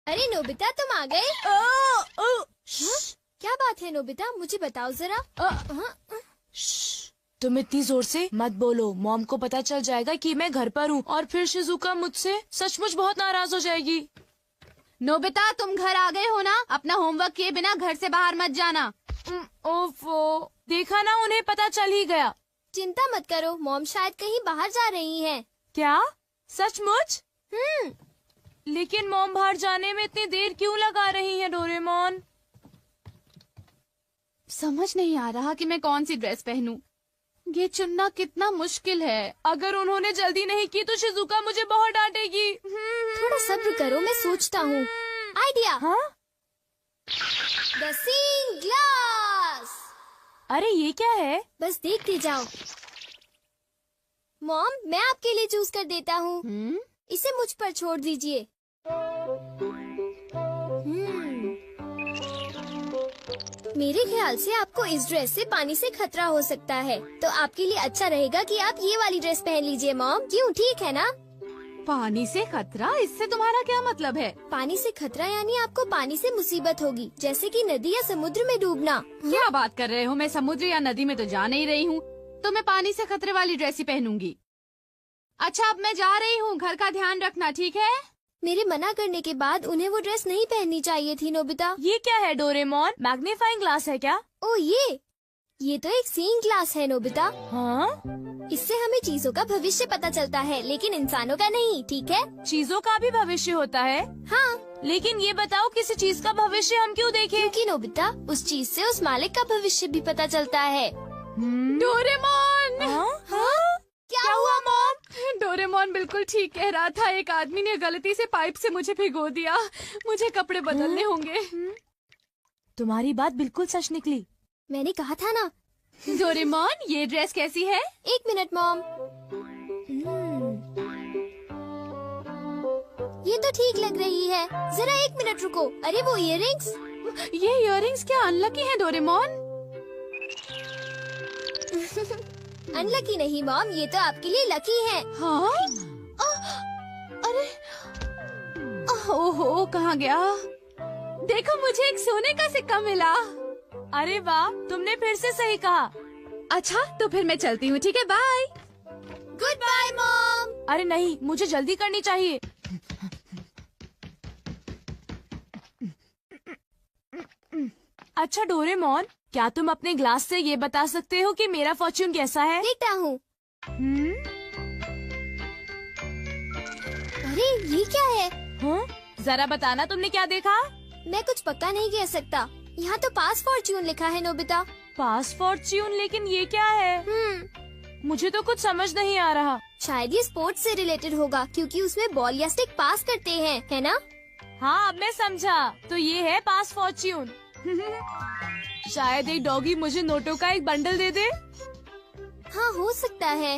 अरे नोबिता, तुम आ गए? हाँ? क्या बात है नोबिता, मुझे बताओ जरा। तुम इतनी जोर से मत बोलो, मॉम को पता चल जाएगा कि मैं घर पर हूँ और फिर शिजुका मुझसे सचमुच बहुत नाराज हो जाएगी। नोबिता, तुम घर आ गए हो ना? अपना होमवर्क किए बिना घर से बाहर मत जाना। ओफो, देखा ना, उन्हें पता चल ही गया। चिंता मत करो, मॉम शायद कहीं बाहर जा रही हैं। क्या? सचमुच? लेकिन मॉम बाहर जाने में इतनी देर क्यों लगा रही है डोरेमोन? समझ नहीं आ रहा कि मैं कौन सी ड्रेस पहनूं। ये चुनना कितना मुश्किल है। अगर उन्होंने जल्दी नहीं की तो शिजुका मुझे बहुत डांटेगी। थोड़ा सब्र करो, मैं सोचता हूँ। आइडिया। हाँ? The seeing glass. अरे ये क्या है? बस देखते जाओ। मॉम, मैं आपके लिए चूज कर देता हूँ। इसे मुझ पर छोड़ दीजिए। मेरे ख्याल से आपको इस ड्रेस से पानी से खतरा हो सकता है, तो आपके लिए अच्छा रहेगा कि आप ये वाली ड्रेस पहन लीजिए मॉम। क्यों, ठीक है ना? पानी से खतरा? इससे तुम्हारा क्या मतलब है? पानी से खतरा यानी आपको पानी से मुसीबत होगी, जैसे कि नदी या समुद्र में डूबना। क्या बात कर रहे हो? मैं समुद्र या नदी में तो जा नहीं रही हूँ, तो मैं पानी से खतरे वाली ड्रेस ही पहनूंगी। अच्छा, अब मैं जा रही हूँ, घर का ध्यान रखना, ठीक है? मेरे मना करने के बाद उन्हें वो ड्रेस नहीं पहननी चाहिए थी नोबिता। ये क्या है डोरेमोन? मैग्नीफाइंग ग्लास है क्या? ओ ये तो एक सीइंग ग्लास है नोबिता। हाँ? इससे हमें चीजों का भविष्य पता चलता है, लेकिन इंसानों का नहीं, ठीक है? चीजों का भी भविष्य होता है? हाँ। लेकिन ये बताओ, किसी चीज का भविष्य हम क्यों देखें? क्योंकि नोबिता, उस चीज से उस मालिक का भविष्य भी पता चलता है। डोरेमोन! हाँ? क्या हुआ मॉम? डोरेमोन बिल्कुल ठीक कह रहा था। एक आदमी ने गलती से पाइप से मुझे भिगो दिया। मुझे कपड़े बदलने होंगे। तुम्हारी बात बिल्कुल सच निकली। मैंने कहा था ना। डोरेमोन, ये ड्रेस कैसी है? 1 मिनट मॉम। ये तो ठीक लग रही है। जरा 1 मिनट रुको। अरे वो इयररिंग्स। ये इयररिंग्स क्या अनलकी है डोरेमोन? अनलकी नहीं मॉम, ये तो आपके लिए लकी है। हाँ? अरे ओहो, कहाँ गया? देखो, मुझे एक सोने का सिक्का मिला। अरे वाह, तुमने फिर से सही कहा। अच्छा, तो फिर मैं चलती हूँ, ठीक है? बाय। Goodbye mom. अरे नहीं, मुझे जल्दी करनी चाहिए। अच्छा डोरेमोन, क्या तुम अपने ग्लास से ये बता सकते हो कि मेरा फॉर्च्यून कैसा है? देखता हूँ। अरे ये क्या है? हाँ? जरा बताना, तुमने क्या देखा? मैं कुछ पक्का नहीं कह सकता। यहाँ तो पास फॉर्च्यून लिखा है नोबिता। पास फॉर्च्यून? लेकिन ये क्या है? मुझे तो कुछ समझ नहीं आ रहा। शायद ये स्पोर्ट्स से रिलेटेड होगा, क्योंकि उसमें बॉल या स्टिक पास करते हैं, है ना? हाँ, अब मैं समझा। तो ये है पास फॉर्च्यून। शायद एक डॉगी मुझे नोटों का एक बंडल दे दे। हाँ, हो सकता है।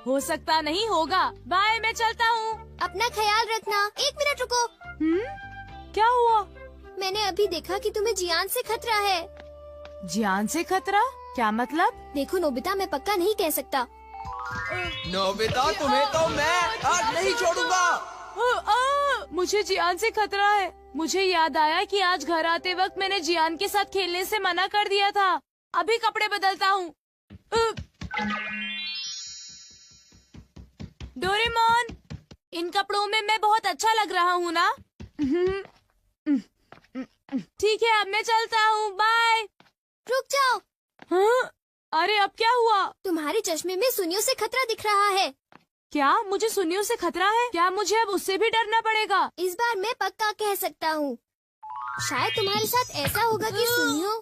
हो सकता नहीं, होगा। बाय, मैं चलता हूँ। अपना ख्याल रखना। 1 मिनट रुको। क्या हुआ? मैंने अभी देखा कि तुम्हें जियान से खतरा है। जियान से खतरा? क्या मतलब? देखो नोबिता, मैं पक्का नहीं कह सकता। नोबिता, तुम्हें तो मैं आज नहीं छोड़ूंगा। मुझे जियान से खतरा है। मुझे याद आया कि आज घर आते वक्त मैंने जियान के साथ खेलने से मना कर दिया था। अभी कपड़े बदलता हूँ। डोरेमोन, इन कपड़ों में मैं बहुत अच्छा लग रहा हूँ ना? ठीक है, अब मैं चलता हूँ। बाय। रुक जाओ। हाँ? अरे अब क्या हुआ? तुम्हारे चश्मे में सुनियों से खतरा दिख रहा है। क्या मुझे सुनियों से खतरा है? क्या मुझे अब उससे भी डरना पड़ेगा? इस बार मैं पक्का कह सकता हूँ। शायद तुम्हारे साथ ऐसा होगा कि सुनियो।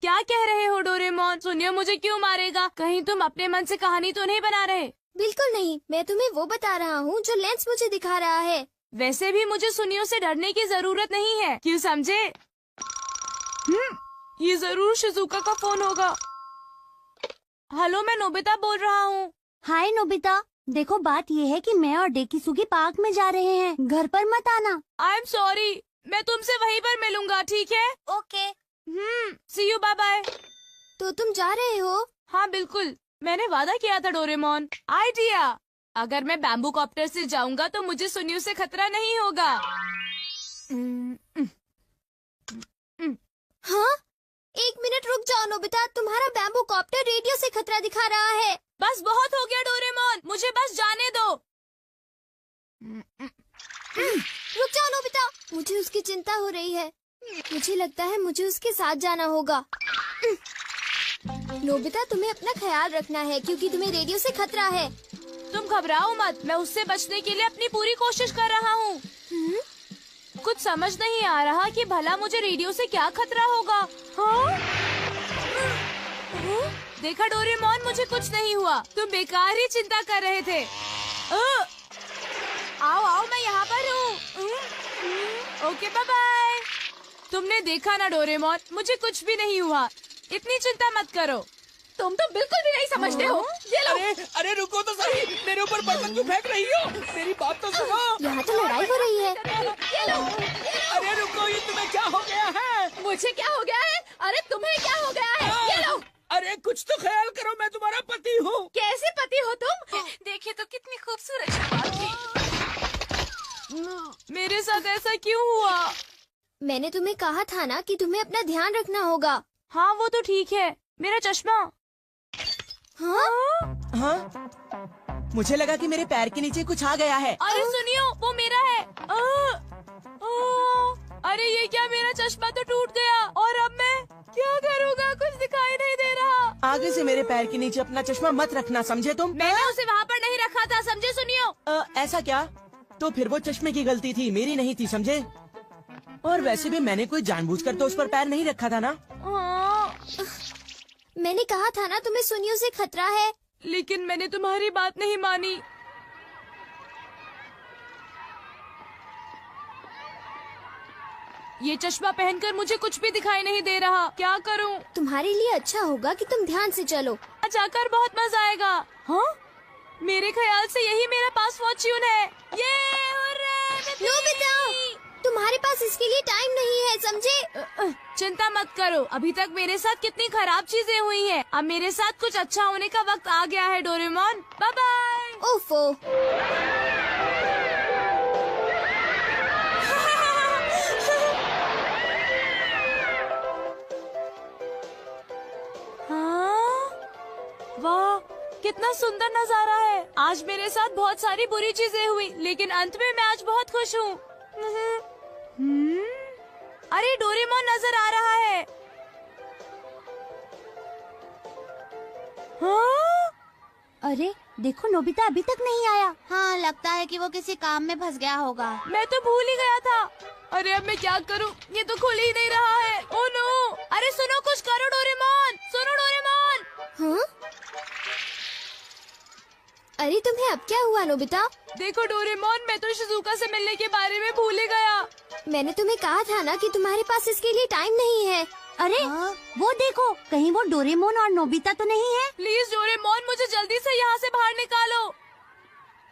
क्या कह रहे हो डोरेमोन? सुनियो मुझे क्यों मारेगा? कहीं तुम अपने मन से कहानी तो नहीं बना रहे? बिल्कुल नहीं, मैं तुम्हें वो बता रहा हूँ जो लेंस मुझे दिखा रहा है। वैसे भी मुझे सुनियों से डरने की जरूरत नहीं है, क्यों समझे? ये जरूर शिजुका का फोन होगा। हेलो, मैं नोबिता बोल रहा हूँ। हाय नोबिता, देखो बात ये है कि मैं और डेकिसुगी पार्क में जा रहे हैं, घर पर मत आना। आई एम सॉरी, मैं तुमसे वहीं पर मिलूंगा, ठीक है? Okay. See you, bye bye. तो तुम जा रहे हो? हाँ बिल्कुल, मैंने वादा किया था डोरेमोन। आइडिया, अगर मैं बैम्बू कॉप्टर से जाऊंगा तो मुझे सुनियों से खतरा नहीं होगा। नोबिता, तुम्हारा बैम्बू कॉप्टर रेडियो से खतरा दिखा रहा है। बस बहुत हो गया डोरेमोन, मुझे बस जाने दो। रुक जाओ नोबिता, मुझे उसकी चिंता हो रही है। मुझे लगता है मुझे उसके साथ जाना होगा। नोबिता, तुम्हें अपना ख्याल रखना है क्योंकि तुम्हें रेडियो से खतरा है। तुम घबराओ मत, मैं उससे बचने के लिए अपनी पूरी कोशिश कर रहा हूँ। कुछ समझ नहीं आ रहा कि भला मुझे रेडियो से क्या खतरा होगा। हाँ? देखा डोरेमोन, मुझे कुछ नहीं हुआ, तुम बेकार ही चिंता कर रहे थे। आओ आओ, मैं यहाँ पर हूँ। Okay, bye bye. तुमने देखा ना डोरेमोन, मुझे कुछ भी नहीं हुआ, इतनी चिंता मत करो। तुम तो बिल्कुल भी नहीं समझते हो। ये लो। अरे रुको तो सही, मेरे ऊपर बर्तन क्यों फेंक रही हो? मेरी बात तो सुनो। यहाँ तो लड़ाई हो रही है। ये लो। अरे रुको, ये तुम्हें क्या हो गया है? मुझे क्या हो गया है? अरे तुम्हें क्या हो गया है? ये लो। अरे कुछ तो ख्याल करो, मैं तुम्हारा पति हूँ। कैसे पति हो तुम? देखिए तो कितनी खूबसूरत शक्ल थी। मेरे साथ ऐसा क्यों हुआ? मैंने तुम्हें कहा था ना कि तुम्हें अपना ध्यान रखना होगा। हाँ वो तो ठीक है, मेरा चश्मा। हाँ? हाँ? मुझे लगा कि मेरे पैर के नीचे कुछ आ गया है। अरे सुनियो, वो मेरा है। अरे ये क्या, मेरा चश्मा तो टूट गया और अब मैं क्या करूँगा? कुछ दिखाई नहीं दे रहा। आगे से मेरे पैर के नीचे अपना चश्मा मत रखना, समझे तुम? मैंने उसे वहाँ पर नहीं रखा था, समझे सुनियो? ऐसा क्या? तो फिर वो चश्मे की गलती थी, मेरी नहीं थी, समझे? और वैसे भी मैंने कोई जानबूझकर तो उस पर पैर नहीं रखा था ना। मैंने कहा था ना तुम्हें सुनियो से खतरा है। लेकिन मैंने तुम्हारी बात नहीं मानी। ये चश्मा पहनकर मुझे कुछ भी दिखाई नहीं दे रहा, क्या करूं? तुम्हारे लिए अच्छा होगा कि तुम ध्यान से चलो। जाकर बहुत मजा आएगा। हाँ? मेरे ख्याल से यही मेरा पास फॉर्च्यून है। ये नोबिता, तुम्हारे पास इसके लिए टाइम नहीं है, समझे? चिंता मत करो, अभी तक मेरे साथ कितनी खराब चीजें हुई हैं। अब मेरे साथ कुछ अच्छा होने का वक्त आ गया है डोरेमोन। Bye bye. ओफो। हाँ? वाह, कितना सुंदर नजारा है। आज मेरे साथ बहुत सारी बुरी चीजें हुई, लेकिन अंत में मैं आज बहुत खुश हूँ। अरे डोरेमोन नजर आ रहा है। हाँ? अरे देखो, नोबिता अभी तक नहीं आया। हाँ, लगता है कि वो किसी काम में फंस गया होगा। मैं तो भूल ही गया था। अरे अब मैं क्या करूं? ये तो खुल ही नहीं रहा है। Oh no! अरे सुनो, कुछ करो डोरेमोन, सुनो डोरेमोन। हाँ? अरे तुम्हें अब क्या हुआ नोबिता? देखो डोरेमोन, मैं तो शिजुका से मिलने के बारे में भूल ही गया। मैंने तुम्हें कहा था ना कि तुम्हारे पास इसके लिए टाइम नहीं है। अरे वो देखो, कहीं वो डोरेमोन और नोबिता तो नहीं है? प्लीज डोरेमोन, मुझे जल्दी से यहाँ से बाहर निकालो।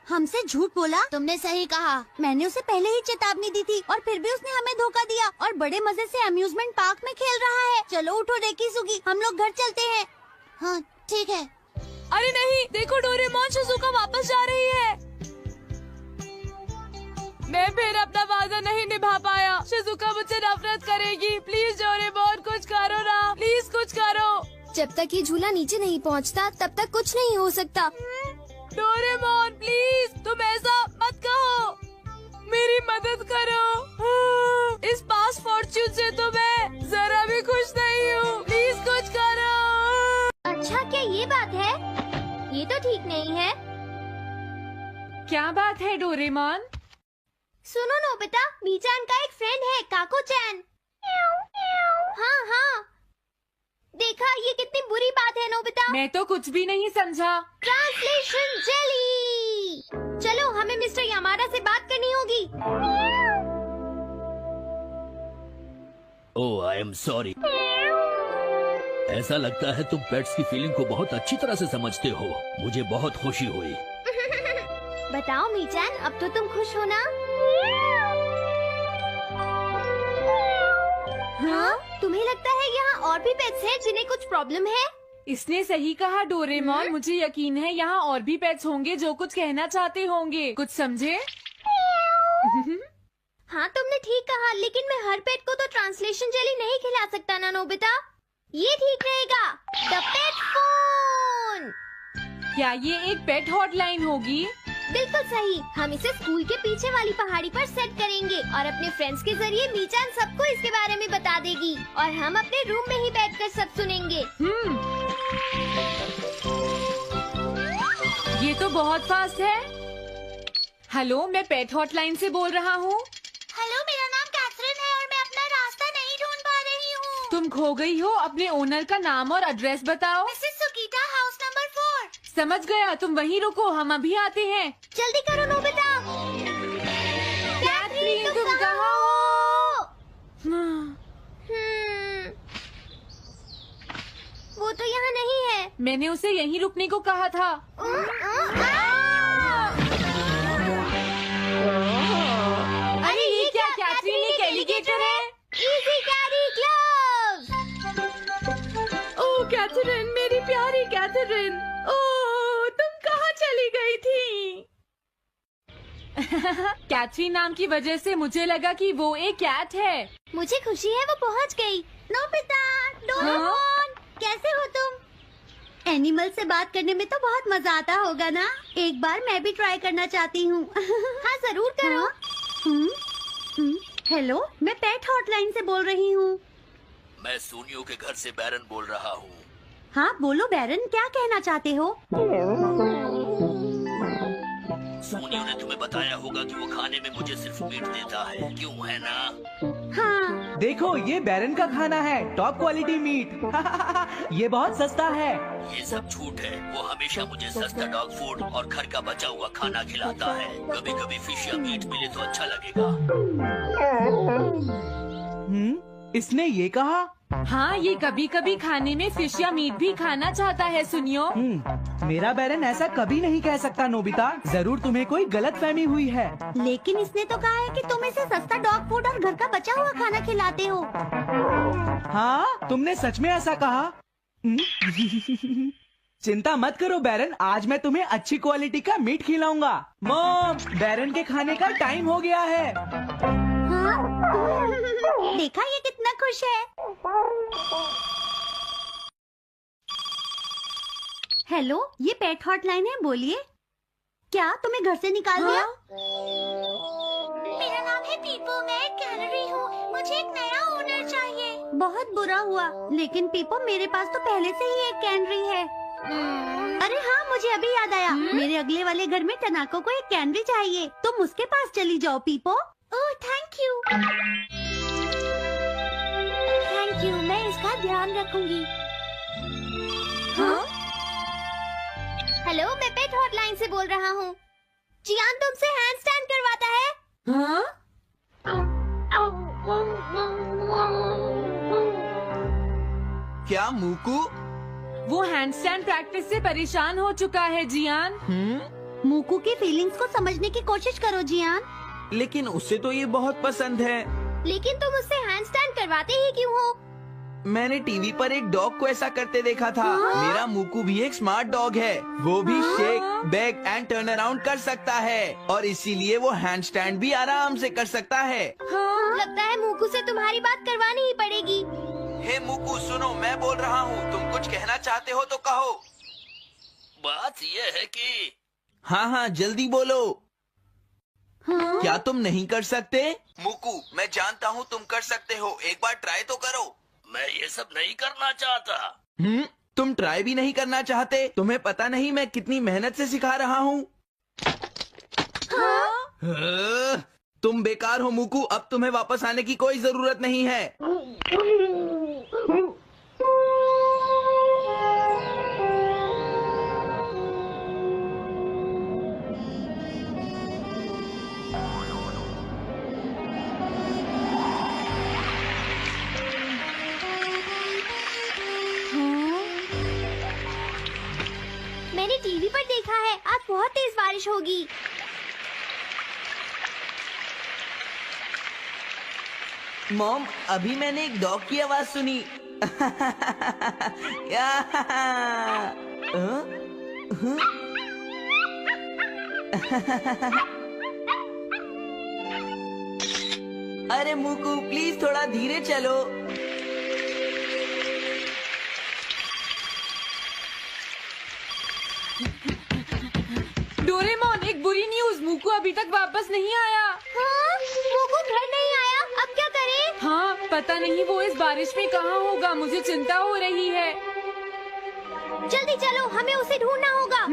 हमसे झूठ बोला? तुमने सही कहा, मैंने उसे पहले ही चेतावनी दी थी और फिर भी उसने हमें धोखा दिया और बड़े मजे से अम्यूजमेंट पार्क में खेल रहा है। चलो उठो डेकिसुगी, हम लोग घर चलते हैं। हाँ ठीक है। अरे नहीं, देखो डोरेमोन, शिजुका वापस जा रही है। मैं फिर अपना वादा नहीं निभा पाया। शिजुका मुझसे नफरत करेगी। प्लीज डोरेमोन, कुछ करो ना, प्लीज कुछ करो। जब तक ये झूला नीचे नहीं पहुंचता, तब तक कुछ नहीं हो सकता। डोरेमोन प्लीज, तुम ऐसा मत कहो, मेरी मदद करो। इस पास फॉर्च्यून से तो मैं जरा भी खुश नहीं हूँ। प्लीज कुछ करो। अच्छा, क्या ये बात है? ये तो ठीक नहीं है। क्या बात है डोरेमोन? सुनो नोबिता, मीचान का एक फ्रेंड है, काको-चैन। हाँ हाँ, देखा, ये कितनी बुरी बात है नोबिता। मैं तो कुछ भी नहीं समझा। Translation jelly. चलो, हमें मिस्टर यामाडा से बात करनी होगी। ओह, आई एम सॉरी। ऐसा लगता है तुम पेट्स की फीलिंग को बहुत अच्छी तरह से समझते हो। मुझे बहुत खुशी हुई। बताओ मीचान, अब तो तुम खुश हो ना? हाँ? तुम्हें लगता है यहाँ और भी पेट्स हैं जिन्हें कुछ प्रॉब्लम है? इसने सही कहा डोरेमोन, मुझे यकीन है यहाँ और भी पेट्स होंगे जो कुछ कहना चाहते होंगे। कुछ समझे? हाँ तुमने ठीक कहा, लेकिन मैं हर पेट को तो ट्रांसलेशन जेली नहीं खिला सकता ना नोबिता। ये ठीक रहेगा। The pet phone. क्या ये एक पेट हॉटलाइन होगी? बिल्कुल सही। हम इसे स्कूल के पीछे वाली पहाड़ी पर सेट करेंगे और अपने फ्रेंड्स के जरिए मीचान सबको इसके बारे में बता देगी और हम अपने रूम में ही बैठकर सब सुनेंगे। ये तो बहुत फास्ट है। हेलो, मैं पेट हॉटलाइन से बोल रहा हूँ। हेलो, मेरा नाम कैथरीन है और मैं अपना रास्ता नहीं ढूंढ पा रही हूँ। तुम खो गई हो, अपने ओनर का नाम और एड्रेस बताओ। Mrs Sugita, house number 4। समझ गया, तुम वहीं रुको, हम अभी आते हैं। जल्दी करो नोबिता। कैथरीन, तुम कहाँ हो? हो? वो तो यहाँ नहीं है। मैंने उसे यहीं रुकने को कहा था। अरे ये क्या, कैथरीन एक एलिगेटर है। Easy carry gloves. Oh Katherine, मेरी प्यारी कैथरीन, ओह तुम कहाँ चली गई थी? कैथरीन नाम की वजह से मुझे लगा कि वो एक कैट है। मुझे खुशी है वो पहुँच गई। नोबिता, डोरेमोन, कैसे हो तुम? एनिमल से बात करने में तो बहुत मजा आता होगा ना? एक बार मैं भी ट्राई करना चाहती हूँ। हाँ जरूर करो। हेलो, मैं पेट हॉटलाइन से बोल रही हूँ। मैं सोनियो के घर से बैरन बोल रहा हूँ। हाँ बोलो बैरन, क्या कहना चाहते हो? सोनियो ने तुम्हें बताया होगा कि वो खाने में मुझे सिर्फ मीट देता है, क्यों है ना? हाँ। देखो ये बैरन का खाना है, टॉप क्वालिटी मीट। ये बहुत सस्ता है। ये सब झूठ है। वो हमेशा मुझे सस्ता डॉग फूड और घर का बचा हुआ खाना खिलाता है। कभी कभी फिश या मीट मिले तो अच्छा लगेगा। इसने ये कहा? हाँ, ये कभी कभी खाने में फिश या मीट भी खाना चाहता है। सुनियो, मेरा बैरन ऐसा कभी नहीं कह सकता नोबिता। जरूर तुम्हें कोई गलतफहमी हुई है। लेकिन इसने तो कहा है कि तुम इसे सस्ता डॉग फूड और घर का बचा हुआ खाना खिलाते हो। हाँ, तुमने सच में ऐसा कहा? चिंता मत करो बैरन, आज मैं तुम्हें अच्छी क्वालिटी का मीट खिलाऊंगा। मॉम, बैरन के खाने का टाइम हो गया है। हाँ? देखा ये कितना खुश है। हेलो, ये पेट हॉटलाइन है, बोलिए। क्या तुम्हें घर से निकाल दिया? मेरा नाम है पीपो, मैं एक कैनरी हूँ। मुझे एक नया ओनर चाहिए। बहुत बुरा हुआ, लेकिन पीपो मेरे पास तो पहले से ही एक कैनरी है। अरे हाँ, मुझे अभी याद आया। मेरे अगले वाले घर में टनाको को एक कैनरी चाहिए। तुम उसके पास चली जाओ पीपो। Oh thank you. Thank you, मैं इसका ध्यान रखूंगी। हाँ? हेलो, मैं पेट हॉटलाइन से बोल रहा हूँ। जियान तुमसे हैंड स्टैंड करवाता है। हाँ? क्या मूकू? वो हैंडस्टैंड प्रैक्टिस से परेशान हो चुका है जियान। मूकू की फीलिंग्स को समझने की कोशिश करो जियान। लेकिन उसे तो ये बहुत पसंद है। लेकिन तुम उससे हैंड स्टैंड करवाते ही क्यों हो? मैंने टीवी पर एक डॉग को ऐसा करते देखा था। मेरा मूकू भी एक स्मार्ट डॉग है। वो भी shake, back and turn around कर सकता है और इसीलिए वो हैंड स्टैंड भी आराम से कर सकता है। लगता है मूकू से तुम्हारी बात करवानी ही पड़ेगी। हे मूकू सुनो, मैं बोल रहा हूँ, तुम कुछ कहना चाहते हो तो कहो। बात ये है कि हाँ हाँ जल्दी बोलो। क्या तुम नहीं कर सकते? मूकू, मैं जानता हूँ तुम कर सकते हो, एक बार ट्राई तो करो। मैं ये सब नहीं करना चाहता। तुम ट्राई भी नहीं करना चाहते? तुम्हें पता नहीं मैं कितनी मेहनत से सिखा रहा हूँ। तुम बेकार हो मूकू, अब तुम्हें वापस आने की कोई जरूरत नहीं है। मैंने टीवी पर देखा है आज बहुत तेज बारिश होगी। मॉम, अभी मैंने एक डॉग की आवाज सुनी। अरे मूकू प्लीज थोड़ा धीरे चलो। बुरी न्यूज, मुकू अभी तक वापस नहीं आया। हाँ, मोकू घर नहीं आया, अब क्या करें? हाँ, पता नहीं वो इस बारिश में कहाँ होगा, मुझे चिंता हो रही है। जल्दी चलो, हमें उसे ढूंढना होगा।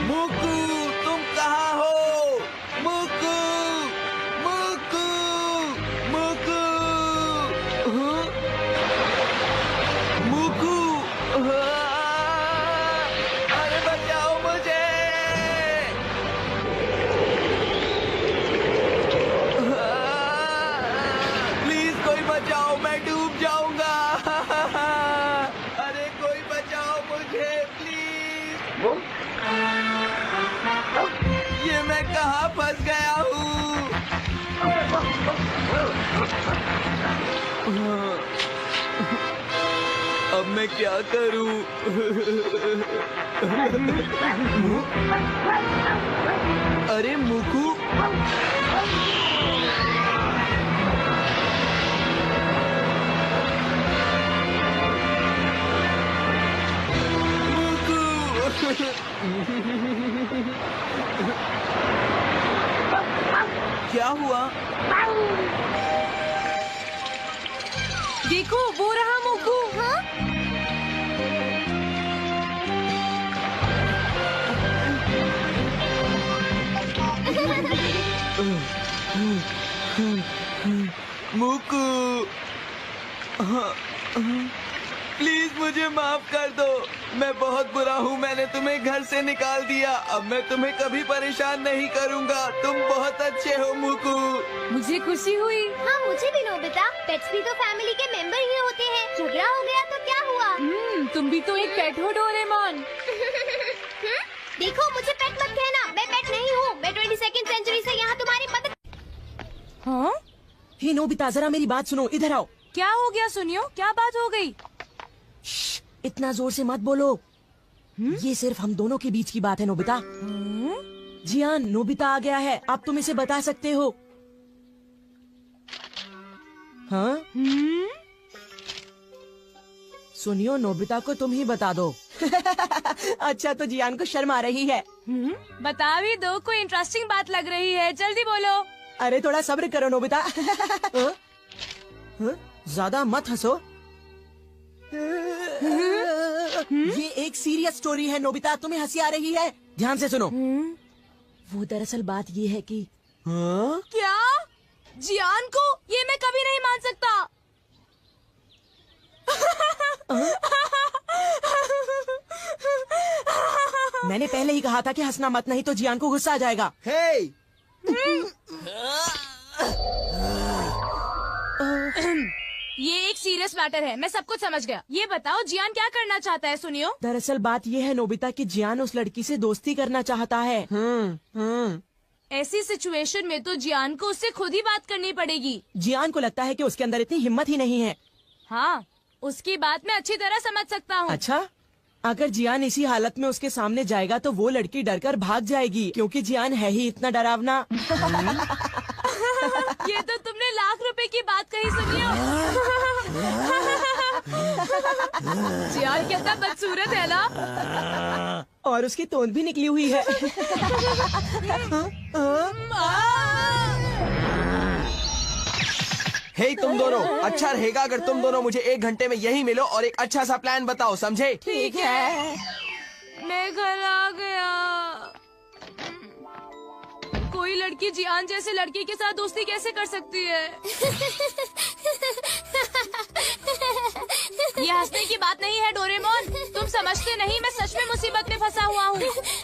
मुकू, तुम कहाँ हो? मुकू, मुकू, मुकू, हाँ? मुकू, हाँ? अरे बचाओ मुझे! प्लीज कोई बचाओ, मैं डूब जाऊंगा। अरे कोई बचाओ मुझे प्लीज। ये मैं कहाँ फंस गया हूँ? अब मैं क्या करूँ? अरे मुकू, क्या हुआ? देखो वो रहा मुकू। हाँ? मुकू, प्लीज मुझे माफ कर दो। मैं बहुत बुरा हूँ, मैंने तुम्हें घर से निकाल दिया। अब मैं तुम्हें कभी परेशान नहीं करूँगा। तुम बहुत अच्छे हो मुकू। मुझे खुशी हुई। हाँ, मुझे भी नोबिता। पेट्स भी तो फैमिली के मेंबर ही होते हैं। झगड़ा हो गया तो क्या हुआ? तुम भी तो एक पेट हो डोरेमोन। देखो, मुझे पेट मत कहना, मैं पेट नहीं हूँ। मैं 22वीं सेंचुरी से यहाँ तुम्हारी मदद। हाँ? हे नोबिता, जरा मेरी बात सुनो, इधर आओ। क्या हो गया सुनियो, क्या बात हो गई? श्श, इतना जोर से मत बोलो। ये सिर्फ हम दोनों के बीच की बात है नोबिता। जियान, नोबिता आ गया है, आप तुम इसे बता सकते हो। हाँ? सुनियो, नोबिता को तुम ही बता दो। अच्छा, तो जियान को शर्म आ रही है। बता भी दो, कोई इंटरेस्टिंग बात लग रही है, जल्दी बोलो। अरे थोड़ा सब्र करो नोबिता। हाँ? हाँ? ज्यादा मत हंसो। ये एक सीरियस स्टोरी है नोबिता, तुम्हें हंसी आ रही है? ध्यान से सुनो। वो दरअसल बात ये है कि हाँ? क्या? जियान को? ये मैं कभी नहीं मान सकता। मैंने पहले ही कहा था कि हंसना मत, नहीं तो जियान को गुस्सा आ जाएगा। हे! ये एक सीरियस मैटर है, मैं सब कुछ समझ गया। ये बताओ जियान क्या करना चाहता है सुनियो? दरअसल बात ये है नोबिता कि जियान उस लड़की से दोस्ती करना चाहता है। ऐसी सिचुएशन में तो जियान को उससे खुद ही बात करनी पड़ेगी। जियान को लगता है कि उसके अंदर इतनी हिम्मत ही नहीं है। हाँ, उसकी बात मैं अच्छी तरह समझ सकता हूँ। अच्छा, अगर जियान इसी हालत में उसके सामने जाएगा तो वो लड़की डरकर भाग जाएगी, क्योंकि जियान है ही इतना डरावना। ये तो तुमने लाख रुपए की बात कही सुनियो। जियान कितना बदसूरत है ना? और उसकी तोंद भी निकली हुई है। हे तुम दोनों, अच्छा रहेगा अगर तुम दोनों मुझे 1 घंटे में यहीं मिलो और एक अच्छा सा प्लान बताओ, समझे? ठीक है। मैं घर आ गया। कोई लड़की जियान जैसे लड़की के साथ दोस्ती कैसे कर सकती है? ये हंसने की बात नहीं है डोरेमोन, तुम समझते नहीं, मैं सच में मुसीबत में फंसा हुआ हूँ।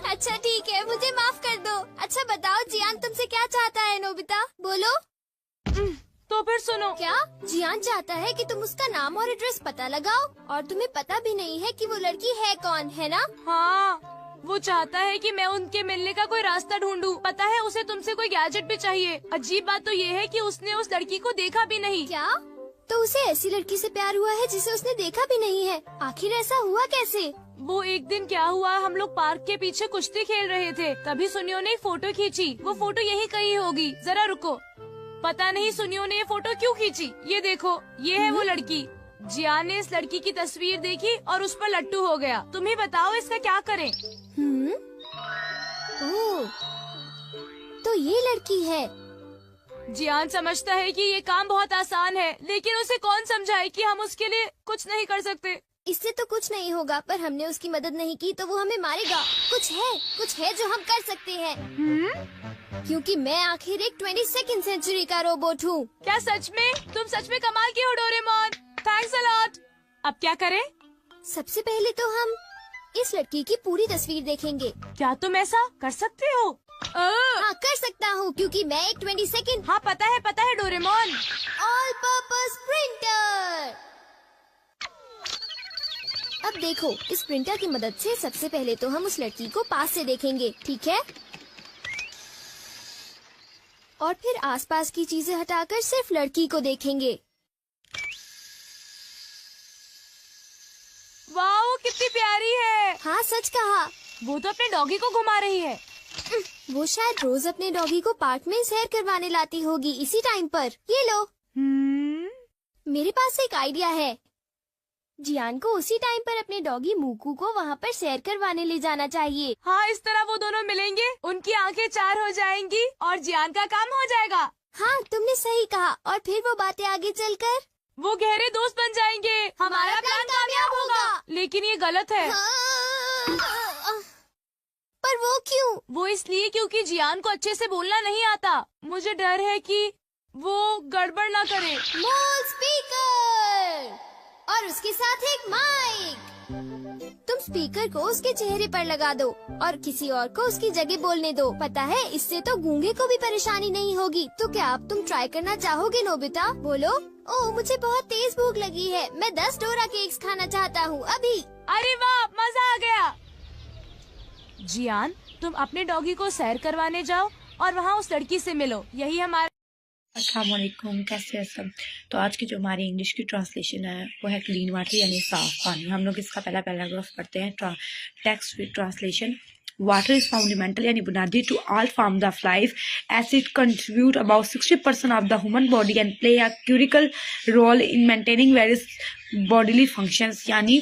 अच्छा ठीक है, मुझे माफ कर दो। अच्छा बताओ, जियान तुमसे क्या चाहता है नोबिता? बोलो। तो फिर सुनो। क्या? जियान चाहता है कि तुम उसका नाम और एड्रेस पता लगाओ, और तुम्हें पता भी नहीं है कि वो लड़की है कौन, है ना? हाँ, वो चाहता है कि मैं उनके मिलने का कोई रास्ता ढूंढूं। पता है, उसे तुमसे कोई गैजेट भी चाहिए। अजीब बात तो ये है कि उसने उस लड़की को देखा भी नहीं। क्या? तो उसे ऐसी लड़की से प्यार हुआ है जिसे उसने देखा भी नहीं है? आखिर ऐसा हुआ कैसे? वो एक दिन क्या हुआ, हम लोग पार्क के पीछे कुश्ती खेल रहे थे, तभी सुनियो ने एक फोटो खींची। वो फोटो यही कहीं होगी, जरा रुको। पता नहीं सुनियो ने ये फोटो क्यों खींची। ये देखो, ये है वो लड़की। जियान ने इस लड़की की तस्वीर देखी और उस पर लट्टू हो गया। तुम ही बताओ इसका क्या करें। ओह, तो ये लड़की है। जियान समझता है कि ये काम बहुत आसान है, लेकिन उसे कौन समझाए कि हम उसके लिए कुछ नहीं कर सकते। इससे तो कुछ नहीं होगा, पर हमने उसकी मदद नहीं की तो वो हमें मारेगा। कुछ है जो हम कर सकते हैं। क्योंकि मैं आखिर एक 22nd सेंचुरी का रोबोट हूँ। क्या सच में? तुम सच में कमाल की हो डोरेमोन। Thanks a lot. अब क्या करें? सबसे पहले तो हम इस लड़की की पूरी तस्वीर देखेंगे। क्या तुम ऐसा कर सकते हो? हाँ, कर सकता हूँ, क्योंकि मैं एक 22nd हाँ पता है डोरेमोन। All purpose printer. अब देखो, इस प्रिंटर की मदद से सबसे पहले तो हम उस लड़की को पास से देखेंगे, ठीक है? और फिर आसपास की चीजें हटाकर सिर्फ लड़की को देखेंगे। वाओ, कितनी प्यारी है। हाँ, सच कहा। वो तो अपने डॉगी को घुमा रही है। वो शायद रोज अपने डॉगी को पार्क में सैर करवाने लाती होगी इसी टाइम पर। ये लो, मेरे पास एक आइडिया है। जियान को उसी टाइम पर अपने डॉगी मूकू को वहाँ पर सैर करवाने ले जाना चाहिए। हाँ, इस तरह वो दोनों मिलेंगे, उनकी आंखें चार हो जाएंगी और जियान का काम हो जाएगा। हाँ, तुमने सही कहा। और फिर वो बातें आगे चलकर वो गहरे दोस्त बन जाएंगे। हमारा प्लान कामयाब होगा। लेकिन ये गलत है। पर वो क्यों? वो इसलिए क्योंकि जियान को अच्छे से बोलना नहीं आता। मुझे डर है कि वो गड़बड़ ना करे। मॉल स्पीकर और उसके साथ एक माइक। तुम स्पीकर को उसके चेहरे पर लगा दो और किसी और को उसकी जगह बोलने दो। पता है, इससे तो गूंगे को भी परेशानी नहीं होगी। तो क्या अब तुम ट्राई करना चाहोगे नोबिता? बोलो। ओह, मुझे बहुत तेज भूख लगी है। मैं 10 डोरा केक्स खाना चाहता हूँ अभी। अरे वाह, मजा आ गया। जियान, तुम अपने डॉगी को सैर करवाने जाओ और वहाँ उस लड़की से मिलो। यही हमारा। अस्सलाम वालेकुम, कैसे हैं सब। तो आज की जो हमारी इंग्लिश की ट्रांसलेशन है वो है क्लीन वाटर यानी साफ पानी। हम लोग इसका पहला पैराग्राफ पढ़ते हैं। Text with translation. Water is fundamental यानी बुनियादी to all forms of life as it contribute about 60% of the human body and play a critical role in maintaining various bodily functions. यानी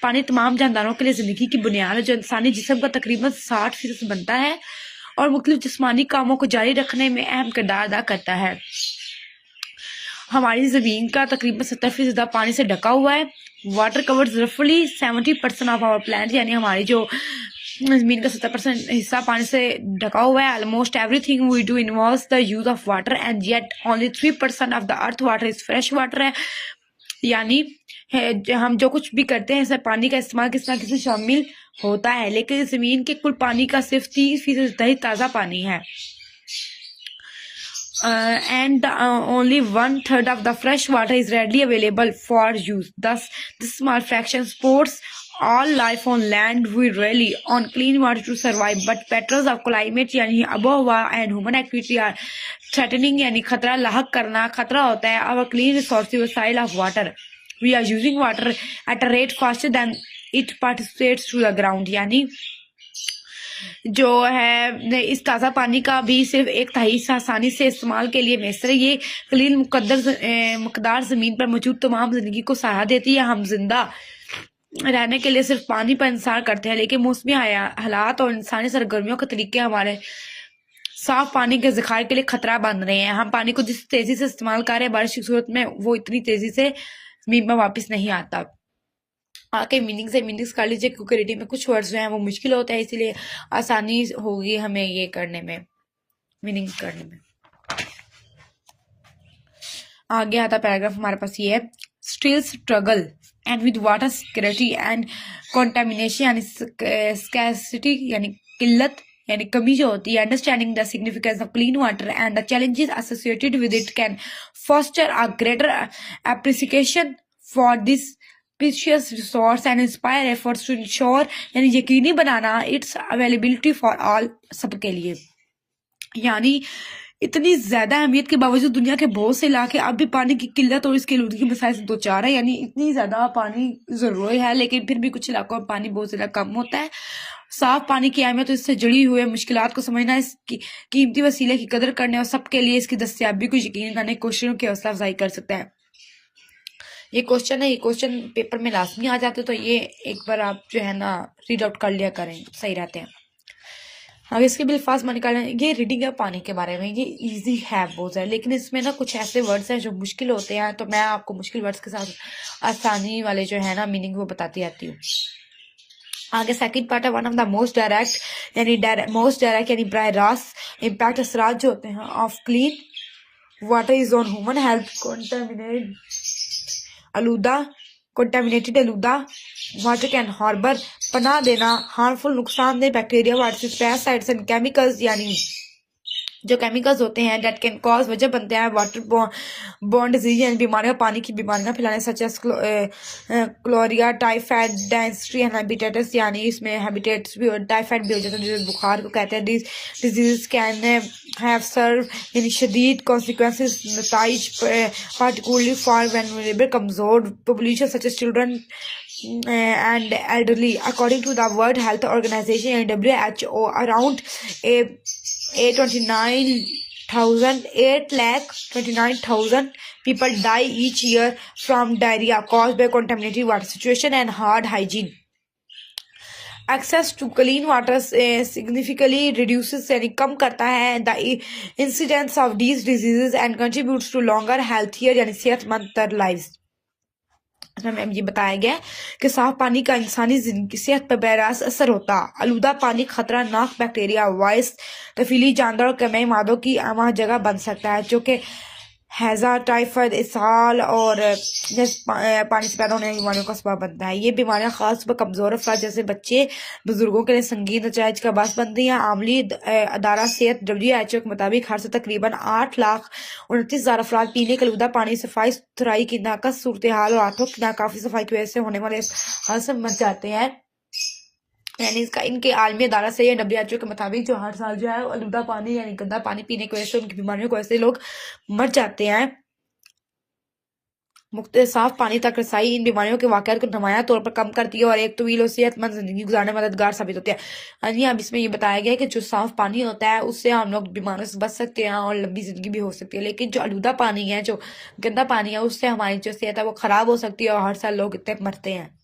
पानी तमाम जानदारों के लिए जिंदगी की बुनियाद है, जो इंसानी जिस्म का तकरीबन 60% बनता है और मुख्तलिफ जिस्मानी कामों को जारी रखने में अहम किरदार अदा करता है। हमारी जमीन का तकरीबन 70% पानी से ढका हुआ है। वाटर कवर्स रफली 70% ऑफ आवर प्लैनेट, यानी हमारी जो जमीन का 70% हिस्सा पानी से ढका हुआ है। Almost everything we do involves the use of water and yet only 3% of the earth water is fresh water है। यानी हम जो कुछ भी करते हैं इसमें पानी का इस्तेमाल किसी न किसी शामिल होता है, लेकिन जमीन के कुल पानी का सिर्फ 30% ही ताज़ा पानी है। and only 1/3 of the fresh water is readily available for use. Thus, this small fraction supports all life on land. We rely on clean water to survive, but factors of climate यानी आबोहवा and human activity are threatening यानी खतरा लाहक करना खतरा होता है our clean resources वसाइल of water. We are using water at a rate faster than it participates to the ground. यानी जो है इस ताज़ा पानी का भी सिर्फ 1/3 आसानी से इस्तेमाल के लिए मैसर है। ये कलील मुकदार ज़मीन पर मौजूद तमाम जिंदगी को सहारा देती है। हम जिंदा रहने के लिए सिर्फ पानी पर इंतज़ार करते हैं, लेकिन मौसमी हालात और इंसानी सरगर्मियों के तरीके हमारे साफ पानी के ज़खायर के लिए खतरा बन रहे हैं। हम पानी को जिस तेज़ी से इस्तेमाल कर रहे हैं, बारिश की सूरत में वो इतनी तेज़ी से ज़मीन में वापस नहीं आता। आके मीनिंग्स कर लीजिए, क्योंकि रीडिंग में कुछ वर्ड्स जो हैं वो मुश्किल होता है, इसीलिए आसानी होगी हमें ये करने में, मीनिंग करने में। आगे आता पैराग्राफ हमारे पास ये है। Still struggle and with water security and contamination यानी स्कैर्सिटी यानी किल्लत यानी कमी जो होती है। Understanding the significance of clean water and the challenges associated with it can foster a greater appreciation for this precious resource and inspire efforts to ensure यानी यकीनी बनाना its availability for all सबके लिए। यानी इतनी ज्यादा अहमियत के बावजूद दुनिया के बहुत से इलाके अब भी पानी की किल्लत और इसके आलूदगी के मसाइल से दो चार है। यानी इतनी ज्यादा पानी जरूरी है, लेकिन फिर भी कुछ इलाकों में पानी बहुत ज्यादा कम होता है। साफ पानी की अहमियत और इससे जुड़ी हुई मुश्किलात को समझना, इसकी कीमती वसीले की कदर करने और सबके लिए इसकी दस्तयाबी को यकीन करने कोशिशों की हौसला अफजाई कर सकता है। ये क्वेश्चन है, ये क्वेश्चन पेपर में लाजमी आ जाते, तो ये एक बार आप जो है ना रीड आउट कर लिया करें, सही रहते हैं। अब इसके भी अल्फाज में निकालें। ये रीडिंग है पानी के बारे में, ये इजी है बहुत ज़्यादा, लेकिन इसमें ना कुछ ऐसे वर्ड्स हैं जो मुश्किल होते हैं, तो मैं आपको मुश्किल वर्ड्स के साथ आसानी वाले जो है ना मीनिंग वो बताती आती हूँ। आगे सेकंड पार्ट है, one of the most direct यानी बराह रास्त इम्पैक्ट असरात जो होते हैं of clean water is on human health. Contaminated आलूदा वाटर कैन हार्बर पनाह देना हार्मफुल नुकसानदेह bacteria, viruses, parasites and chemicals, यानी जो केमिकल्स होते हैं डेट कैन कॉज वजह बनते हैं वाटर बॉर्न डिजीज यानी बीमारियां, पानी की बीमारियां फैलाने, such as cholera, typhoid, dysentery and hepatitis, यानी इसमें हेपेटाइटिस भी और टाइफाइड भी हो जाता है जो बुखार को कहते हैं। डिजीज कैन हैव सर्व यानी शदीद कॉन्सिक्वेंसेस, नताइज पार्टिकुलरली फॉर वेनरेबल कमजोर population such as children and elderly. According to the World Health Organization and WHO, around 829,000 people die each year from diarrhea caused by contaminated water situation and hard hygiene. Access to clean water significantly reduces यानी कम करता है the incidence of these diseases and contributes to longer, healthier यानी सेहतमंद तर lives. इसमें ये बताया गया कि साफ पानी का इंसानी जिंदगी सेहत पर बेरास असर होता। आलूदा पानी खतरनाक बैक्टीरिया, वायरस, तफीली जानदार और कई मादों की आमा जगह बन सकता है जो कि हैजा, टाइफाइड, इसहाल और पानी से पैदा होने वाली बीमारियों का सबब बनता है। ये बीमारियां खास पर कमजोर अफराद जैसे बच्चे, बुजुर्गों के लिए संगीन नतीज का बास बनती हैं। आमली अदारा सेहत WHO के मुताबिक हर से तकरीबन 8,29,000 अफराद पीने के आलूदा पानी, सफाई सुथराई की नाकस सूरत हाल और आंखों की नाकाफी सफाई की वजह से होने वाले हादसे मर जाते हैं। यानी इसका इनके आलमी अदालत से या WHO के मुताबिक जो हर साल जो है आलूदा पानी यानी गंदा पानी पीने की वजह से उनकी बीमारियों की वजह से लोग मर जाते हैं। साफ पानी तक रसाई इन बीमारियों के वाकयात को नुमाया तौर पर कम करती है और एक तवील और सेहतमंद जिंदगी गुजारने में मददगार साबित होती है। यानी अब इसमें ये बताया गया है कि जो साफ पानी होता है उससे हम लोग बीमारियों से बच सकते हैं और लंबी जिंदगी भी हो सकती है, लेकिन जो आलूदा पानी है, जो गंदा पानी है, उससे हमारी जो सेहत है वो खराब हो सकती है और हर साल लोग इतने मरते हैं।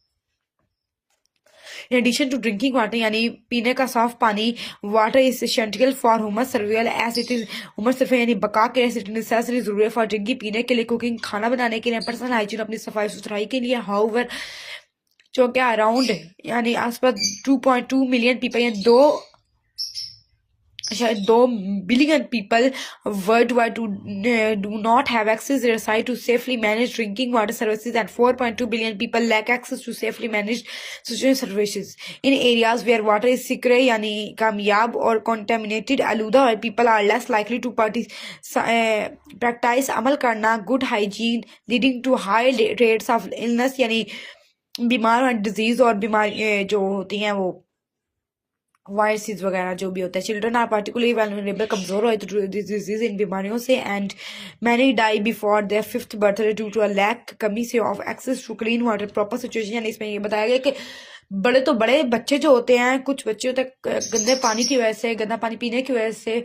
In addition to drinking water यानी पीने का साफ पानी, water is essential for human survival as it is human survival यानी बका के लिए necessary जरूरी है for drinking पीने के लिए, कुकिंग खाना बनाने के लिए, पर्सनल हाइजीन अपनी सफाई सुथराई के लिए। However जो क्या अराउंड यानी आसपास 2.2 मिलियन पीपल यानी 2 billion people worldwide do not have access to safely managed drinking water services and 4.2 billion people lack access to safely managed sewage services in areas where water is secure यानी कामयाब और contaminated आलूदा और people are less likely to practice अमल करना good hygiene leading to high rates of illness यानी बीमार और disease और बीमारी जो होती हैं वो वायरसेस वगैरह जो भी होता है। चिल्ड्रन आर पार्टिकुलरली वल्नरेबल कमजोर हो डिजीज इन बीमारियों से and many die before their 5th birthday due to a lack कमी से of access to clean water proper situation. यानी इसमें ये बताया गया कि बड़े तो बड़े बच्चे जो होते हैं, कुछ बच्चे तक गंदे पानी की वजह से, गंदा पानी पीने की वजह से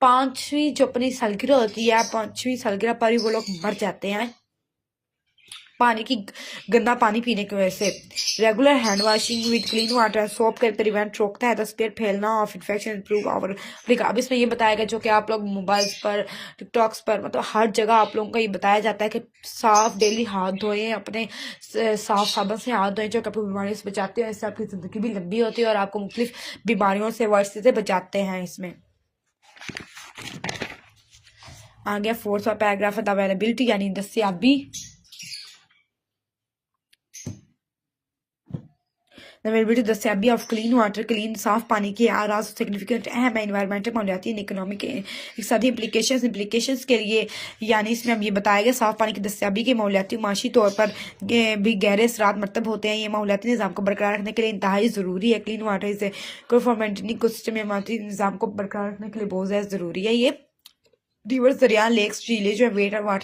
5वीं जो अपनी सालगिरह होती है 5वीं सालगिरह पर ही वो लोग मर जाते हैं पानी की गंदा पानी पीने की वजह से। Regular hand washing with clean water soap का प्रिवेंट रोकता है द स्प्रेड फैलना ऑफ इन्फेक्शन इम्प्रूव और अब इसमें ये बताया गया जो कि आप लोग मोबाइल्स पर, टिकटॉक्स पर, मतलब हर जगह आप लोगों को ये बताया जाता है कि साफ डेली हाथ धोएं, अपने साफ साबुन से हाथ धोएं जो आपको बीमारियों से बचाते हैं। इससे आपकी जिंदगी भी लंबी होती है और आपको मुख्तलिफ बीमारियों से वायरस से बचाते हैं। इसमें आ गया 4th पैराग्राफ द अवेलेबिलिटी यानी दस्तयाबी। दस्तयाबी ऑफ क्लीन वाटर क्लीन साफ पानी की आराज सिग्निफिकेंट अहम है इन्वायरमेंटल, माहौलियाती, इकोनॉमिक, इक़्तिसादी इम्प्लीकेशंस के लिए। यानी इसमें हम ये बताया गया साफ पानी की दस्तयाबी के माहौलियाती माशी तौर पर भी गहरे असरात मरतब होते हैं। ये माहौलियाती निज़ाम को बरकरार रखने के लिए इंतहाई ज़रूरी है। क्लीन वाटर इसे फॉर मेंटेनिंग इकोसिस्टम माहौलियाती निज़ाम को बरकरार रखने के लिए बहुत ज़्यादा ज़रूरी है। ये Rivers, दरिया, lakes, झीलें जो है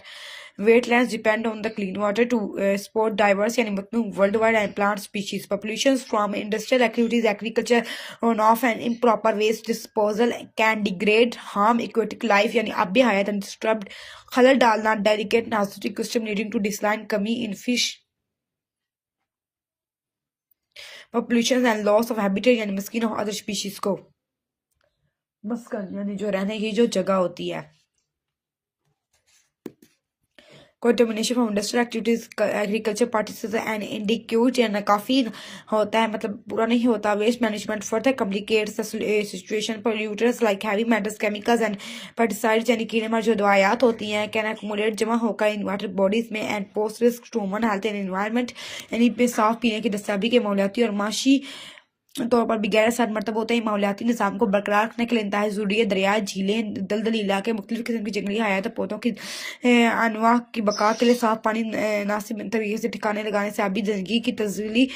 wetlands depend on the clean water to support diverse यानी मतलब worldwide and plant species. Populations from industrial activities, agriculture, runoff and improper waste disposal can degrade, harm aquatic life यानी अब भी hayat and disturbed, खलल डालना delicate नाजुक ecosystem leading to decline, कमी in fish populations and loss of habitat यानी mosquito और other species को मस्कन यानी जो रहने की जो जगह होती है. Contamination from industrial activities, agriculture practices and indicate यानी काफी होता है मतलब पूरा नहीं होता. Waste management further complicates the situation. Polluters like heavy metals, chemicals and pesticides यानी कीड़े मार जो दवाइयात होती हैं can accumulate जमा होकर in water bodies में and pose risk to human health and environment यानी पे साफ पीने की दस्तयाबी के माहौलियाती और माशी तौर पर भी गैर असर मरतब होते हैं. माहौलियाती निज़ाम को बरकरार रखने के लिए इंतहाई ज़रूरी है दरिया, झीलें, दलदली इलाके, मुख्तलिफ किस्म की जंगली हयात पौधों की अनवा की बका के लिए साफ पानी नासिब तरीके से ठिकाने लगाने से आबी जिंदगी की तब्दीली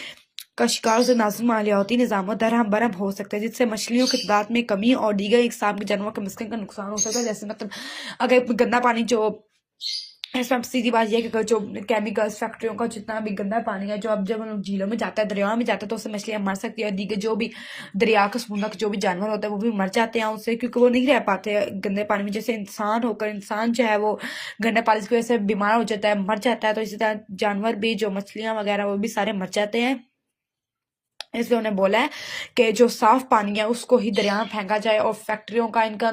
का शिकार से नाजुक माहौलियाती निज़ाम दरहम बरहम हो सकता है, जिससे मछलियों की तादाद में कमी और दीगर इकसाम के जानवरों के मस्कन का नुकसान हो सकता है. जैसे मतलब अगर गंदा पानी जो इसमें सीधी बात यह कि जो केमिकल्स फैक्ट्रियों का जितना भी गंदा पानी है जो अब जब हम झीलों में जाता है, दरियाओं में जाता है तो उससे मछलियां मर सकती है. दीगर जो भी दरिया का समुद्र जो भी जानवर होता है वो भी मर जाते हैं उससे, क्योंकि वो नहीं रह पाते गंदे पानी में. जैसे इंसान होकर इंसान जो है वो गंदे पानी की वजह से बीमार हो जाता है, मर जाता है, तो इसी तरह जानवर भी जो मछलियां वगैरह वो भी सारे मर जाते हैं. इसलिए उन्हें बोला है कि जो साफ पानी है उसको ही दरिया में फेंका जाए और फैक्ट्रियों का इनका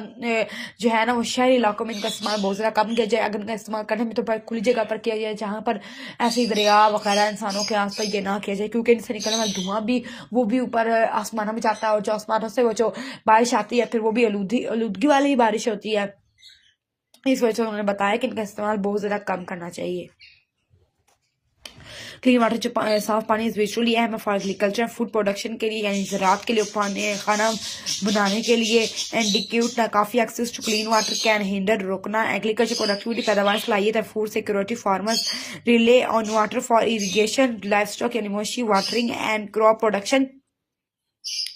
जो है ना वो शहरी इलाकों में इनका इस्तेमाल बहुत ज़्यादा कम किया जाए. अगर इनका इस्तेमाल करने में तो खुली जगह पर किया जाए जहाँ पर ऐसे ही दरिया वगैरह इंसानों के आस पास ये ना किया जाए, क्योंकि इनसे निकलने वाला धुआं भी वो भी ऊपर आसमानों में जाता है और जो आसमानों से वो जो बारिश आती है फिर वो भी आलूदगी वाली ही बारिश होती है. इस वजह से उन्होंने बताया कि इनका इस्तेमाल बहुत ज़्यादा कम करना चाहिए. क्लीन वाटर जो साफ पानी इज विचुअली अहम है फॉर एग्रीकल्चर फूड प्रोडक्शन के लिए यानी ज़राअत के लिए, पानी खाना बनाने के लिए. एंड डिक्यूट काफ़ी access to clean water can hinder रोकना एग्रीकल्चर प्रोडक्टिविटी पैदावार सलाहियत है. Food security farmers rely on water for irrigation livestock यानी मवेशी वाटरिंग एंड क्रॉप प्रोडक्शन.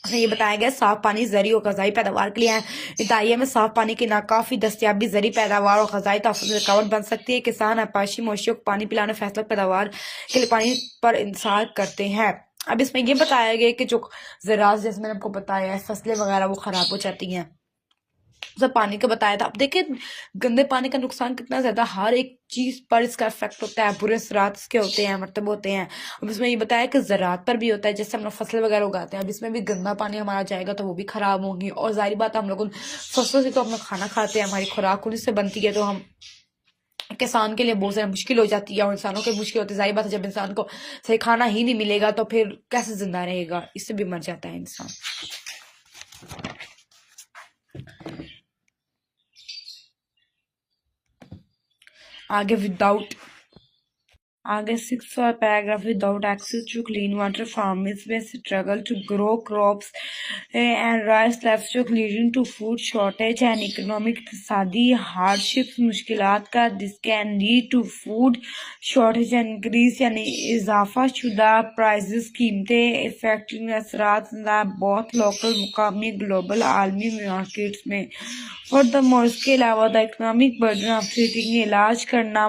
ये बताया गया साफ पानी जरी और गजाई पैदावार के लिए है. इंतहाई में साफ पानी की नाकाफी दस्तियाबी जरी पैदावार और गजाई तहफ़्फ़ुज़ में रुकावट बन सकती है. किसान अपाशी मवेशियों को पानी पिलाने फैसला पैदावार के लिए पानी पर इंतज़ार करते हैं. अब इसमें ये बताया गया कि जो ज़राअत जैसे मैंने आपको बताया है फसलें वगैरह वो ख़राब हो जाती हैं, सब पानी का बताया था. अब देखिए गंदे पानी का नुकसान कितना ज्यादा, हर एक चीज पर इसका इफेक्ट होता है, बुरे असरात इसके होते हैं मतलब होते हैं. अब इसमें ये बताया कि ज़राअत पर भी होता है, जैसे हम लोग फसलें वगैरह उगाते हैं, अब इसमें भी गंदा पानी हमारा जाएगा तो वो भी खराब होंगी. और जाहिर बात है हम लोग उन फसलों से तो हम लोग खाना खाते हैं, हमारी खुराक उन्हीं से बनती है, तो हम किसान के लिए बहुत ज़्यादा मुश्किल हो जाती है और इंसानों के मुश्किल होती है. जाहिर बात है जब इंसान को सही खाना ही नहीं मिलेगा तो फिर कैसे जिंदा रहेगा, इससे भी मर जाता है इंसान. आगे 6 और paragraph without access to clean water farmers may struggle to grow crops and raise livestock leading to food shortage and economic इक़्तिसादी हार्डशिप्स मुश्किलात का this can lead to food shortage and increase यानी इजाफा शुदा प्राइसेस कीमतें affecting असरात बहुत local मुकामी ग्लोबल आलमी मार्केट्स में. फर्दरमोर इसके अलावा the economic burden of treating इलाज करना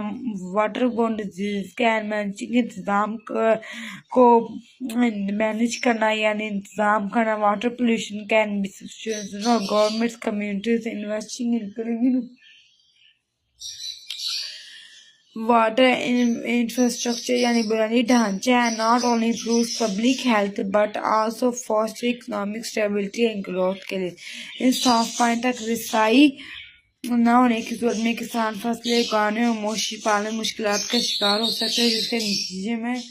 water borne disease can managing इंतजाम को मैनेज करना यानी इंतजाम करना water pollution can be situation और governments communities investing in clean water infrastructure यानी बुनियादी ढांचा है not only improve public health but also foster economic stability and growth के लिए. इन साफ पानी तक रसाई न होने की सूरत में किसान फसलें उगाने और मवेशी पालने में मुश्किलात का शिकार हो सकते हैं, जिसके नतीजे में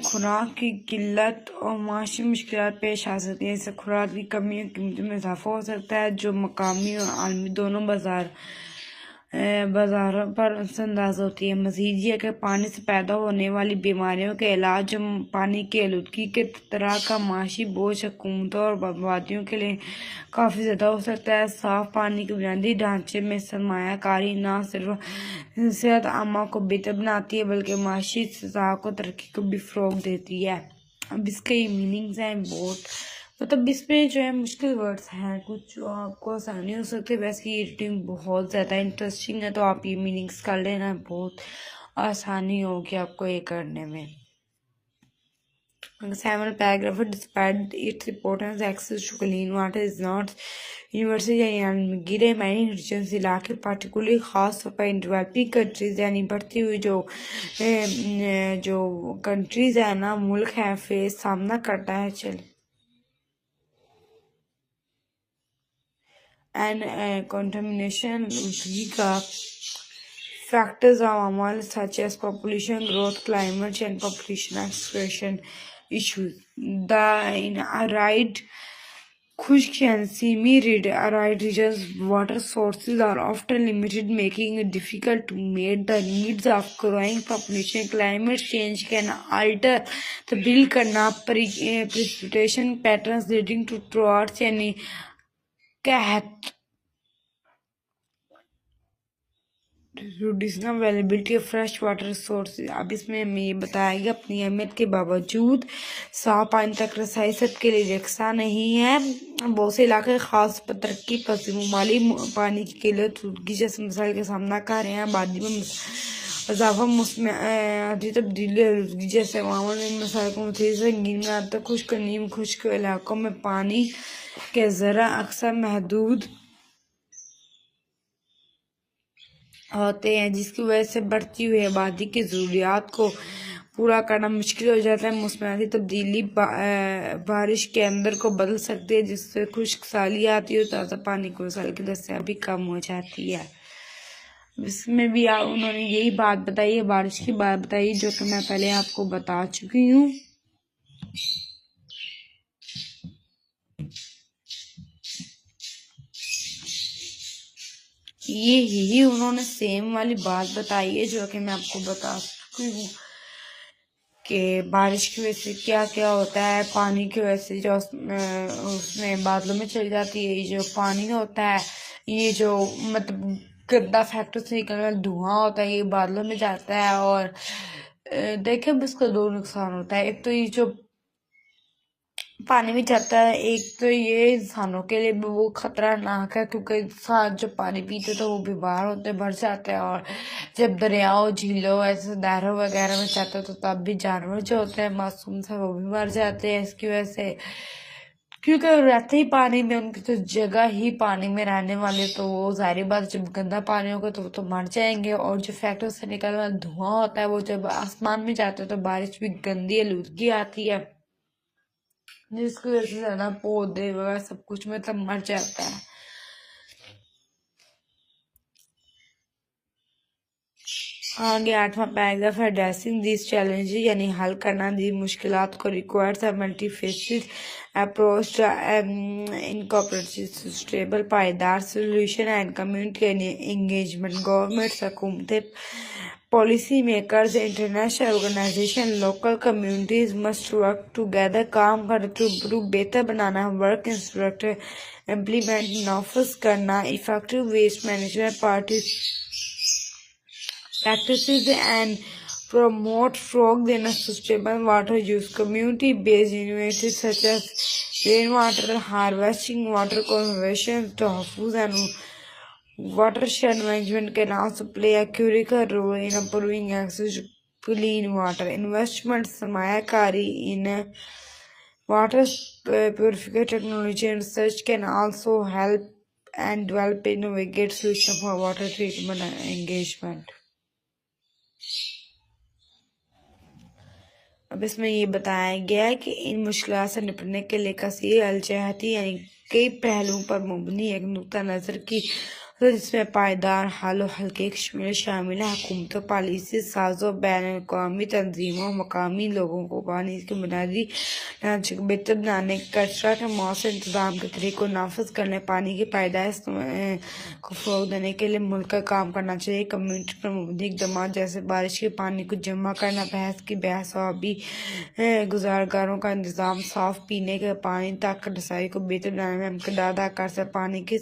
खुराक की किल्लत और माशी मुश्किलात पेश आ सकती है. इससे खुराक की कमी और कीमतों में इजाफा हो सकता है जो मकामी और आलमी दोनों बाजार बाजारों पर असरअंदाज होती है। मजीद ये कि पानी से पैदा होने वाली बीमारियों के इलाज, पानी की आलूदगी के तरह का माशी बोझ हुकूमतों और आबादियों के लिए काफ़ी ज़्यादा हो सकता है। साफ पानी के बुनियादी ढांचे में सरमायाकारी न सिर्फ सेहत आमा को बेहतर बनाती है बल्कि माशी सतह को तरक्की को भी फ़रोग देती है। अब इसके ये मीनिंग्स हैं बहुत, मतलब इसमें जो है मुश्किल वर्ड्स हैं कुछ जो आपको आसानी हो सकती है, वैसे ये रीडिंग बहुत ज़्यादा इंटरेस्टिंग है तो आप ये मीनिंग्स कर लेना, बहुत आसानी होगी आपको ये करने में। Several paragraph, despite its importance, access to clean water is not universal and गिरे many regions इलाके particularly खास तौर पर in developing countries यानी बढ़ती हुई जो countries है ना, मुल्क है, फेस सामना करता है and contamination का factors are such as population growth, climate change, population expansion issues. In arid, khushk and semi-arid regions, water sources are often limited, making it difficult to meet the needs of growing population. Climate change can alter the build precipitation patterns leading to droughts यानी कहत reducing availability of fresh water resources. अब इसमें हमें ये बताया गया अपनी अहमियत के बावजूद साफ पानी तक रसाई सबके लिए यकसा नहीं है। बहुत से इलाके खास तरक्की पसीब ममालिक पानी की किल्लत जैसे मसाइल का सामना कर रहे हैं। आबादी में इजाफा मौसमी तब्दीली जैसे मामूली मसाइल को मज़ीद संगीन बनाता है। खुश्क नीम खुश्क इलाकों में पानी के ज़रा अक्सर महदूद होते हैं जिसकी वजह से बढ़ती हुई आबादी की ज़रूरियात को पूरा करना मुश्किल हो जाता है। मौसमी तब्दीली बारिश के अंदर को बदल सकती है जिससे खुश्क साली आती है, ताज़ा पानी को वसाइल की दस्तयाबी भी कम हो जाती है। इसमें भी उन्होंने यही बात बताई है, बारिश की बात बताई जो कि मैं पहले आपको बता चुकी हूँ। ये ही उन्होंने सेम वाली बात बताई है जो कि मैं आपको बता चुकी हूँ कि बारिश की वजह से क्या क्या होता है। पानी की वजह से जो उसमें बादलों में चल जाती है, ये जो पानी होता है, ये जो मतलब गंदा फैक्ट्री से निकलने वाला धुआं होता है, ये बादलों में जाता है। और देखिए अब इसका दो नुकसान होता है। एक तो ये जो पानी में जाता है, एक तो ये इंसानों के लिए भी वो खतरनाक है क्योंकि इंसान जो पानी पीते तो वो बीमार होते मर जाते हैं। और जब दरियाओं झीलों ऐसे नहरों वगैरह में जाते हैं तो तब भी जानवर जो होते हैं मासूम से वो भी मर जाते हैं इसकी वजह से, क्योंकि रहते ही पानी में, उनकी तो जगह ही पानी में रहने वाले, तो वो जाहिर बात जब गंदा पानी होगा तो वो तो मर जाएंगे। और जो फैक्ट्री से निकलने वाला धुआं होता है वो जब आसमान में जाता है तो बारिश भी गंदी आलूदगी आती है जिसकी वजह से ज्यादा पौधे वगैरह सब कुछ मतलब मर जाता है। आगे 8वां पैराग्राफ है एड्रेसिंग दिस चैलेंज यानी हल करना दी मुश्किलात को requires a multifaceted approach to incorporate sustainable पायदार solution and community engagement. Government हुकूमतें policy makers international organization local communities must work together काम कर टू बेहतर बनाना, वर्क इंस्ट्रक्टर इम्प्लीमेंट नाफिज करना, effective waste management practices and promote frog in a sustainable water use. Community based initiatives such as rainwater harvesting, water conservation, tahafuz and watershed management can also play a critical role in improving access to clean water. Investment sarmayakari in water purification technology and research can also help and develop innovative solutions for water treatment and engagement. अब इसमें ये बताया गया है कि इन मुश्किलात से निपटने के लिए कसीर अलजहती यानी कई पहलुओं पर मुबनी एक नुक्ता नज़र की तो जिसमें पायदार हल हल्के शामिल है। हुकूमतों, पॉलिसी साजों, बैन अवी तंजीमों, मकामी लोगों को पानी के बुनियादी ढांचे को बेहतर बनाने, कचरा के मौसम इंतजाम के तरीके को नाफिज करने, पानी की पैदाइश को फ़रोग़ देने के लिए मुल्क का काम करना चाहिए। कम्यूनिटी पर मबनी इक़दाम जैसे बारिश के पानी को जमा करना, बहस आबी गुजारगारों का इंतजाम, साफ पीने के पानी तक रसाई को बेहतर बनाने में अहम अदा कर सकते। पानी की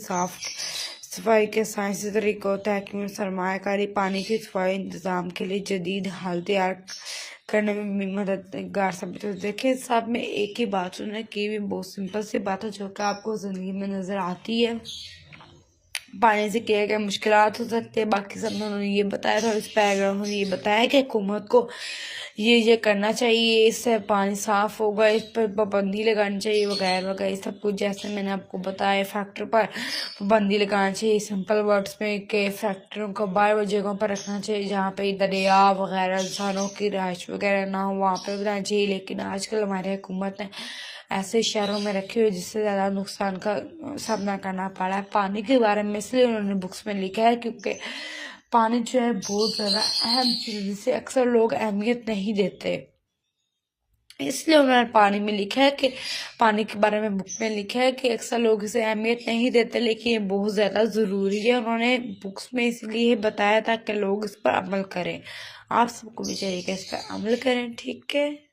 सफाई के साइंसी तरीकों, तहकीम, सरमायाकारी, पानी की सफाई इंतजाम के लिए जदीद हल तैयार करने में भी मददगार साबित हो। देखिए साहब, मैं एक ही बात सुनने की भी बहुत सिंपल सी बात है जो कि आपको जिंदगी में नजर आती है। पानी से क्या क्या मुश्किलात हो सकती है, बाकी सब उन्होंने ये बताया था। इस पैराग्राफ में ये बताया कि हुकूमत को ये करना चाहिए, इससे पानी साफ होगा, इस पर पाबंदी लगानी चाहिए वगैरह वगैरह सब कुछ। जैसे मैंने आपको बताया, फैक्ट्री पर पाबंदी लगानी चाहिए, सिंपल वर्ड्स में कि फैक्ट्रियों को बाहर जगहों पर रखना चाहिए जहाँ पे दरिया वगैरह इंसानों की रहायश वगैरह ना हो, वहाँ पर बनाना चाहिए। लेकिन आजकल हमारी हुकूमत ने ऐसे शहरों में रखे हुए जिससे ज़्यादा नुकसान का सामना करना पड़ा है। पानी के बारे में इसलिए उन्होंने बुक्स में लिखा है क्योंकि पानी जो है बहुत ज़्यादा अहम चीज़, जिसे अक्सर लोग अहमियत नहीं देते। इसलिए उन्होंने पानी में लिखा है कि पानी के बारे में बुक में लिखा है कि अक्सर लोग इसे अहमियत नहीं देते, लेकिन ये बहुत ज़्यादा ज़रूरी है। उन्होंने बुक्स में इसलिए बताया था कि लोग इस पर अमल करें। आप सबको भी चाहिए कि इस पर अमल करें, ठीक है।